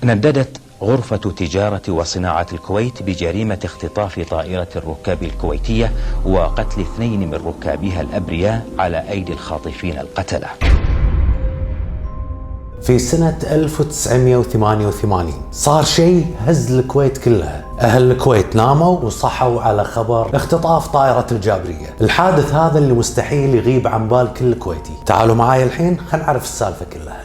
نددت غرفة تجارة وصناعة الكويت بجريمة اختطاف طائرة الركاب الكويتية وقتل 2 من ركابها الأبرياء على أيدي الخاطفين القتلة. في سنة 1988 صار شيء هز الكويت كلها. أهل الكويت ناموا وصحوا على خبر اختطاف طائرة الجابرية. الحادث هذا اللي مستحيل يغيب عن بال كل كويتي. تعالوا معاي الحين خلينا نعرف السالفة كلها.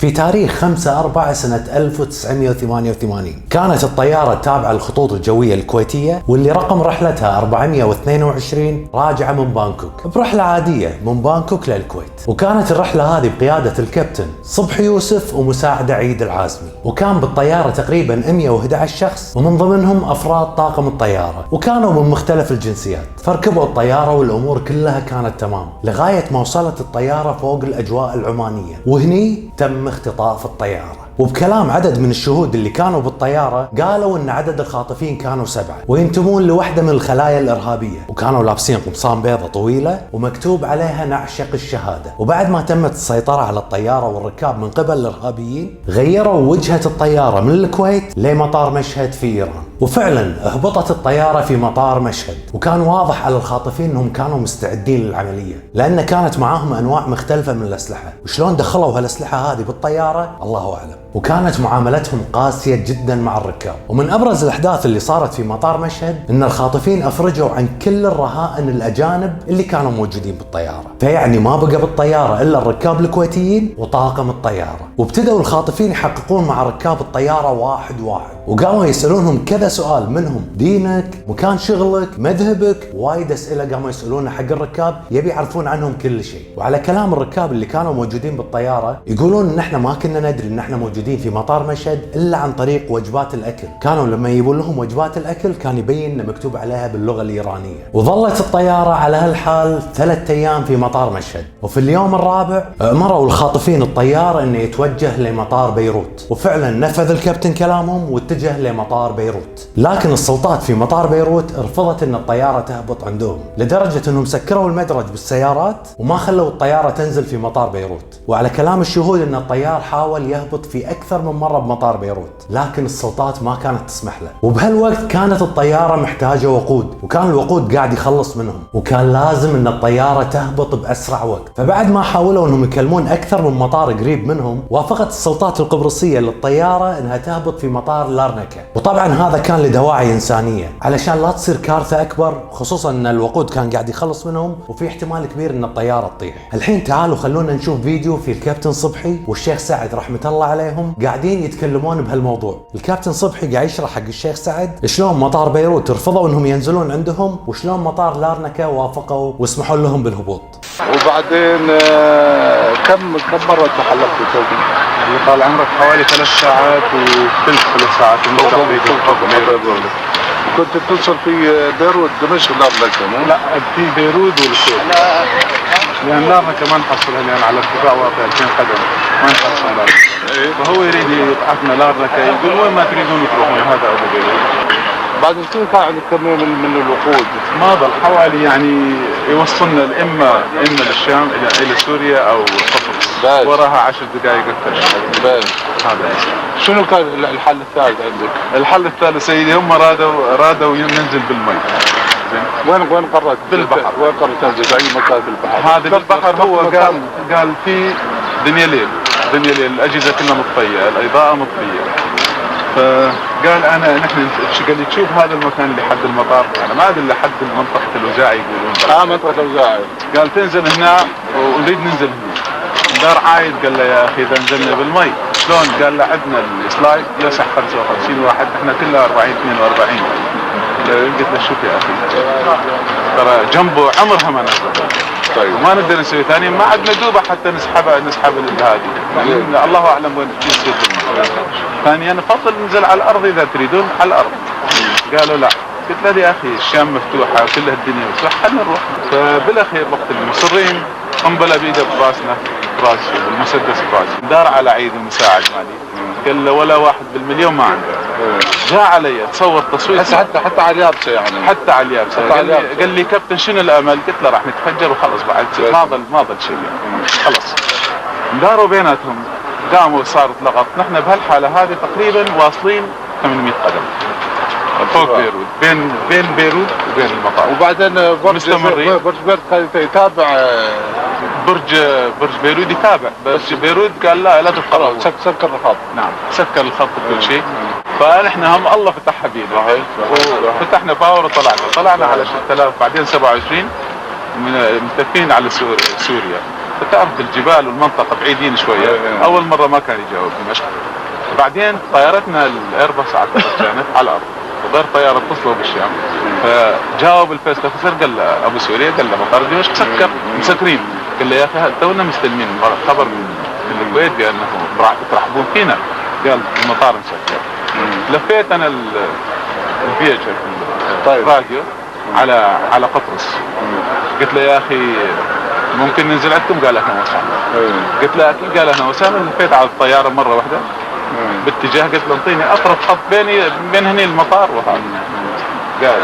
في تاريخ 5/4 سنة 1988 كانت الطيارة التابعة للخطوط الجوية الكويتية واللي رقم رحلتها 422 راجعة من بانكوك برحلة عادية من بانكوك للكويت. وكانت الرحلة هذه بقيادة الكابتن صبحي يوسف ومساعدة عيد العازمي. وكان بالطيارة تقريبا 111 شخص ومن ضمنهم أفراد طاقم الطيارة وكانوا من مختلف الجنسيات. فركبوا الطيارة والأمور كلها كانت تمام لغاية ما وصلت الطيارة فوق الأجواء العمانية وهني تم اختطاف الطيارة. وبكلام عدد من الشهود اللي كانوا بالطيارة قالوا ان عدد الخاطفين كانوا 7 وينتمون لوحدة من الخلايا الإرهابية وكانوا لابسين قمصان بيضة طويلة ومكتوب عليها نعشق الشهادة. وبعد ما تمت السيطرة على الطيارة والركاب من قبل الإرهابيين غيروا وجهة الطيارة من الكويت لمطار مشهد في إيران. وفعلا اهبطت الطيارة في مطار مشهد وكان واضح على الخاطفين انهم كانوا مستعدين للعملية لأن كانت معاهم أنواع مختلفة من الأسلحة. وشلون دخلوا هالأسلحة هذه بالطيارة الله أعلم. وكانت معاملتهم قاسية جدا مع الركاب. ومن أبرز الأحداث اللي صارت في مطار مشهد إن الخاطفين أفرجوا عن كل الرهائن الأجانب اللي كانوا موجودين بالطيارة. فيعني ما بقى بالطيارة إلا الركاب الكويتيين وطاقم الطيارة. وابتدوا الخاطفين يحققون مع ركاب الطيارة واحد وقاموا يسألونهم كذا سؤال منهم دينك، مكان شغلك، مذهبك، وايد أسئلة قاموا يسألونها حق الركاب يبي يعرفون عنهم كل شيء. وعلى كلام الركاب اللي كانوا موجودين بالطيارة يقولون إن احنا ما كنا ندري إن احنا موجودين في مطار مشهد إلا عن طريق وجبات الأكل. كانوا لما يجيبون لهم وجبات الأكل كان يبين إنه مكتوب عليها باللغة الإيرانية. وظلت الطيارة على هالحال 3 أيام في مطار مشهد. وفي اليوم الرابع أمروا الخاطفين الطيارة إنه يتوجه لمطار بيروت. وفعلا نفذ الكابتن كلامهم واتجه لمطار بيروت. لكن السلطات في مطار بيروت رفضت إن الطيارة تهبط عندهم لدرجة إنهم سكروا المدرج بالسيارات وما خلوا الطيارة تنزل في مطار بيروت. وعلى كلام الشهود إن الطيار حاول يهبط في أكثر من مرة بمطار بيروت لكن السلطات ما كانت تسمح له. وبهالوقت كانت الطيارة محتاجة وقود وكان الوقود قاعد يخلص منهم وكان لازم إن الطيارة تهبط بأسرع وقت. فبعد ما حاولوا إنهم يكلمون أكثر من مطار قريب منهم وافقت السلطات القبرصية للطيارة إنها تهبط في مطار لارنكا. وطبعا هذا كان لدواعي إنسانية علشان لا تصير كارثة أكبر خصوصا إن الوقود كان قاعد يخلص منهم وفي احتمال كبير إن الطيارة تطيح. الحين تعالوا خلونا نشوف فيديو في الكابتن صبحي والشيخ سعد رحمة الله عليهم قاعدين يتكلمون بهالموضوع. الكابتن صبحي قاعد يشرح حق الشيخ سعد شلون مطار بيروت رفضوا انهم ينزلون عندهم وشلون مطار لارنكا وافقوا واسمحوا لهم بالهبوط. وبعدين كم مرة تحلقت توقي؟ اللي طال عمرك حوالي 3 ساعات وثلث 3 ساعات كنت توصل في بيروت دمشق لارنكا؟ لا في بيروت والكويت لأن لارنكا ما نحصلها لأن على ارتفاع واقع 2000 قدم ما نحصل لارنكا. فهو يريد يبعثنا لارنكا يقول وين ما تريدون تروحون هذا أبو بيروت. بعد كم كان عندك كم من الوقود؟ ما ضل حوالي يعني يوصلنا إما للشام إلى سوريا أو قطر وراها 10 دقائق أكثر. هذا شنو كان الحل الثالث عندك؟ الحل الثالث سيدي هم رادوا ننزل بالمي. وين قررت؟ بالبحر. وين قررت تنزل في أي مكان في البحر؟ هذا بالبحر هو قال في دنيا ليل الأجهزة كلها مطفية الإضاءة مطفية. فقال نحن قال لي تشوف هذا المكان اللي حد المطار انا ما ادري لحد منطقه الوزاعي يقولون منطقه الوزاعي. قال تنزل هنا ونريد ننزل هنا. دار عايد قال له يا اخي اذا نزلنا بالمي شلون؟ قال له عندنا السلايد يسع 55 واحد احنا كلها 42. قلت له شوف يا اخي ترى جنبه عمرها ما نزل. طيب وما نقدر نسوي ثانيا ما عندنا دوبه حتى نسحب هذه الله اعلم وين تصير بالماء. ثانيا نفضل ننزل على الارض اذا تريدون على الارض. قالوا لا قلت له يا اخي الشام مفتوحه كلها الدنيا مفتوحه خلينا نروح. فبالاخير وقت المصرين قنبله بايده براسنا براسي والمسدس براسي، دار على عيد المساعد مالي قال له ولا واحد بالمليون ما عنده. جاء علي تصور تصوير حتى على اليابسه يعني حتى على اليابسه قال لي كابتن شنو الامل؟ قلت له راح نتفجر وخلص بعد ما ضل شيء يعني. خلص داروا بيناتهم قاموا صارت لغط. نحن بهالحاله هذه تقريبا واصلين 800 قدم فوق بيروت، بين بيروت وبين المطار. وبعدين برج بيروت يتابع برج بيروت يتابع، بس بيروت قال لا تتقرب، سكر الخط. نعم سكر الخط وكل شيء. فنحن هم الله فتحها بينا وفتحنا باور وطلعنا على 6000 بعدين 27 متفقين على سوريا. فتعرف بالجبال والمنطقة بعيدين شوية. أول مرة ما كان يجاوب دمشق. بعدين طيارتنا الايرباص كانت على الأرض وغير طيارة اتصلوا بالشام. فجاوب الفيس اوفيسر قال له أبو سوريا قال له مطار دمشق مسكرين. قال له يا أخي تونا مستلمين خبر من الكويت بأنه ترحبون فينا. قال المطار مسكر. لفيت أنا الفيجر الراديو على قطرس. قلت له يا أخي ممكن ننزل عندكم؟ قال اهلا وسهلا. قلت له اكيد. قال اهلا وسهلا. لفيت على الطياره مره واحده باتجاه، قلت له انطيني اقرب خط بين هني المطار وهذا. قال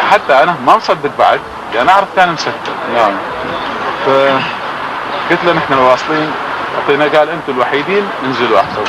حتى انا ما مصدق بعد لان اعرف كان مسكر. نعم. فقلت له نحن واصلين اعطينا. قال انتم الوحيدين انزلوا احسن.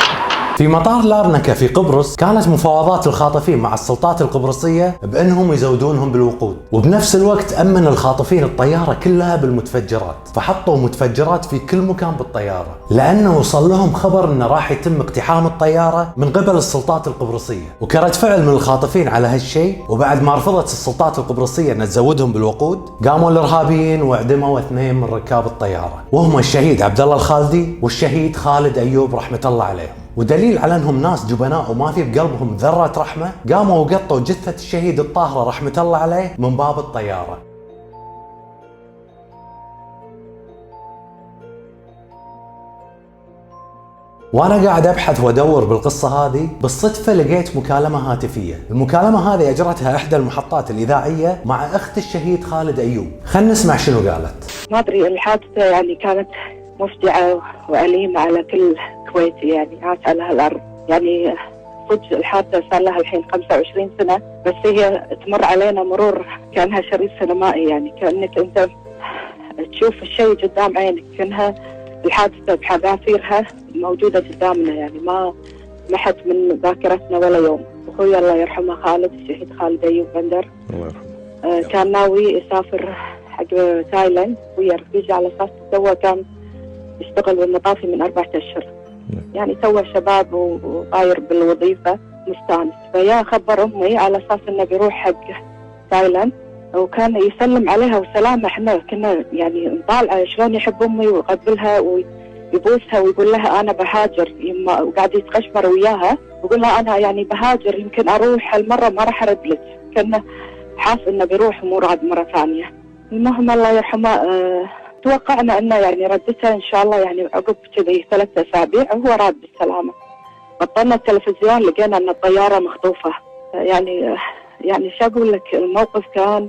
في مطار لارنكا في قبرص كانت مفاوضات الخاطفين مع السلطات القبرصية بأنهم يزودونهم بالوقود، وبنفس الوقت أمن الخاطفين الطيارة كلها بالمتفجرات، فحطوا متفجرات في كل مكان بالطيارة لأنه وصل لهم خبر أنه راح يتم اقتحام الطيارة من قبل السلطات القبرصية. وكرد فعل من الخاطفين على هالشيء، وبعد ما رفضت السلطات القبرصية أن تزودهم بالوقود قاموا الإرهابيين واعدموا 2 من ركاب الطيارة، وهم الشهيد عبد الله الخالدي والشهيد خالد أيوب رحمة الله عليهم. ودليل على انهم ناس جبناء وما في بقلبهم ذرة رحمة، قاموا وقطوا جثة الشهيد الطاهرة رحمة الله عليه من باب الطيارة. وانا قاعد ابحث وادور بالقصة هذه بالصدفة لقيت مكالمة هاتفية. المكالمة هذه اجرتها احدى المحطات الاذاعية مع اخت الشهيد خالد ايوب. خلينا نسمع شنو قالت. ما ادري الحادثة يعني كانت مفجعة وأليمة على كل كويتي، يعني عاش على هالأرض. يعني صدق الحادثة صار لها الحين 25 سنة، بس هي تمر علينا مرور كأنها شريط سينمائي. يعني كأنك أنت تشوف الشيء قدام عينك، كأنها الحادثة بحذافيرها موجودة قدامنا. يعني ما محت من ذاكرتنا ولا يوم. أخوي الله يرحمه خالد الشهيد خالد أيوب بندر الله يرحمه كان ناوي يسافر حق تايلاند ويا رفيجه على أساس سوى كان يشتغل بالمطافي من 4 أشهر. يعني سوى شباب وطاير بالوظيفة مستانس. فيا خبر أمي على أساس إنه بيروح حق تايلاند، وكان يسلم عليها وسلامة. احنا كنا يعني نطالعه شلون يحب أمي ويقبلها ويبوسها ويقول لها أنا بهاجر يما، وقاعد يتقشمر وياها ويقول لها أنا يعني بهاجر يمكن أروح هالمرة ما راح أرد لك. كنا حاس إنه بيروح ومو راد مرة ثانية. المهم الله يرحمه توقعنا انه يعني ردتها ان شاء الله يعني عقب كذي 3 أسابيع وهو راد بالسلامه. بطلنا التلفزيون لقينا ان الطياره مخطوفه. يعني شو اقول لك، الموقف كان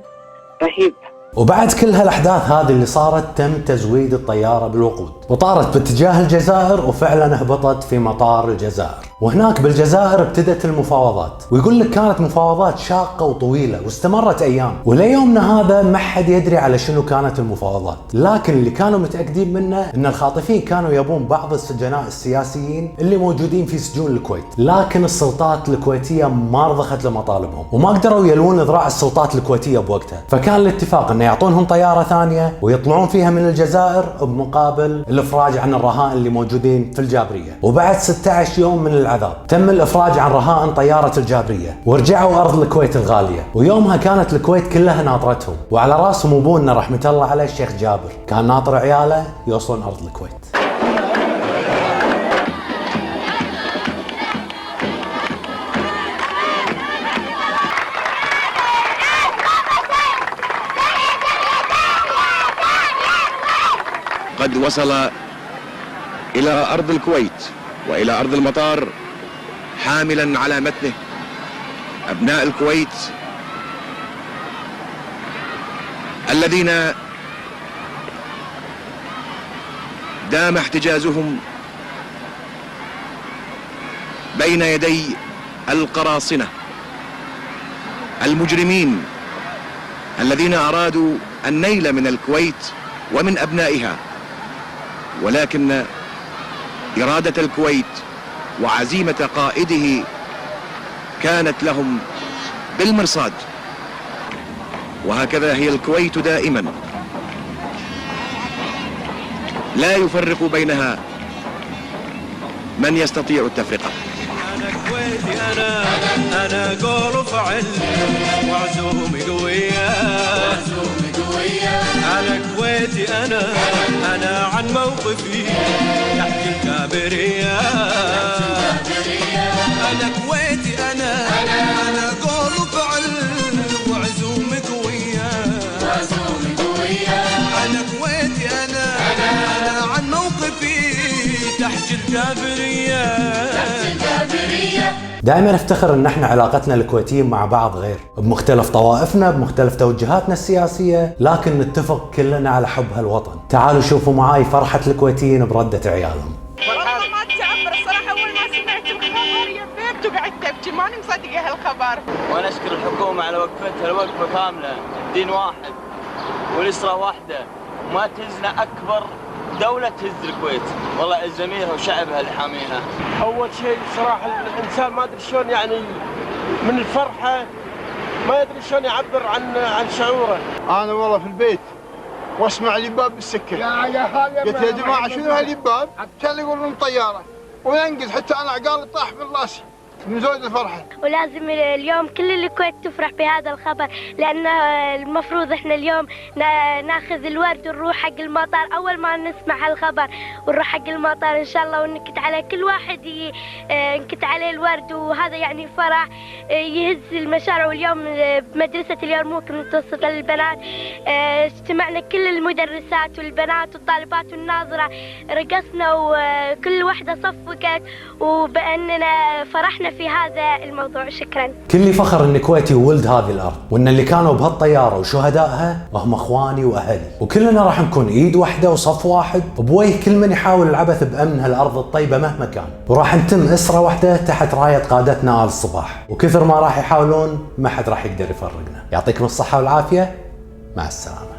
رهيب. وبعد كل هالاحداث هذه اللي صارت تم تزويد الطياره بالوقود وطارت باتجاه الجزائر، وفعلا هبطت في مطار الجزائر. وهناك بالجزائر ابتدت المفاوضات، ويقول لك كانت مفاوضات شاقه وطويله واستمرت ايام، وليومنا هذا ما حد يدري على شنو كانت المفاوضات. لكن اللي كانوا متاكدين منه ان الخاطفين كانوا يبون بعض السجناء السياسيين اللي موجودين في سجون الكويت، لكن السلطات الكويتيه ما رضخت لمطالبهم وما قدروا يلوون ذراع السلطات الكويتيه بوقتها. فكان الاتفاق انه يعطونهم طياره ثانيه ويطلعون فيها من الجزائر بمقابل الافراج عن الرهائن اللي موجودين في الجابريه. وبعد 16 يوم من العذاب تم الافراج عن رهائن طياره الجابريه ورجعوا ارض الكويت الغاليه. ويومها كانت الكويت كلها ناطرتهم، وعلى راسهم ابونا رحمه الله عليه الشيخ جابر كان ناطر عياله يوصلون ارض الكويت. قد وصل إلى أرض الكويت وإلى أرض المطار حاملا على متنه أبناء الكويت الذين دام احتجازهم بين يدي القراصنة المجرمين الذين أرادوا النيل من الكويت ومن أبنائها، ولكن إرادة الكويت وعزيمة قائده كانت لهم بالمرصاد. وهكذا هي الكويت دائما، لا يفرق بينها من يستطيع التفرقة. أنا كويتي، أنا قول وفعل وعزومي قوية، أنا كويتي، أنا عن موقفي تحت الكابرية، أنا كويتي، أنا قول وفعل وعزومي قوية، أنا كويتي، أنا عن موقفي تحت الكابرية. دائما افتخر ان احنا علاقتنا الكويتيين مع بعض غير، بمختلف طوائفنا، بمختلف توجهاتنا السياسية، لكن نتفق كلنا على حب هالوطن. تعالوا شوفوا معاي فرحة الكويتيين بردة عيالهم. والله ما تعبر الصراحة، أول ما سمعت الخبر يبيت وقعدت أبكي، ماني مصدقة هالخبر. وأنا أشكر الحكومة على وقفتها الوقفة كاملة، دين واحد والأسرة واحدة، ما تهزنا أكبر دولة تهز الكويت، والله الزميرها وشعبها اللي حاميها. أول شيء صراحة الإنسان ما أدري شلون يعني من الفرحة ما يدري شلون يعبر عن شعوره. انا والله في البيت واسمع اليباب بالسكه، قلت يا جماعه شنو هاليباب؟ كان يقولون طياره وينقز، حتى انا عقالي طاح من راسي من زود الفرحه. ولازم اليوم كل الكويت تفرح بهذا الخبر، لأنه المفروض احنا اليوم ناخذ الورد ونروح حق المطار اول ما نسمع هالخبر، ونروح حق المطار ان شاء الله، ونكت على كل واحد ينكت عليه الورد، وهذا يعني فرح يهز المشاعر. واليوم بمدرسة اليرموك المتوسطة للبنات اجتمعنا كل المدرسات والبنات والطالبات والناظرة، رقصنا وكل واحدة صفقت، وبأننا فرحنا في هذا الموضوع. شكرا. كلي فخر اني كويتي وولد هذه الارض، وان اللي كانوا بهالطياره وشهدائها هم اخواني واهلي، وكلنا راح نكون ايد واحده وصف واحد بوجه كل من يحاول العبث بامن هالارض الطيبه مهما كان، وراح نتم اسره واحده تحت رايه قادتنا آل الصباح، وكثر ما راح يحاولون ما حد راح يقدر يفرقنا. يعطيكم الصحه والعافيه، مع السلامه.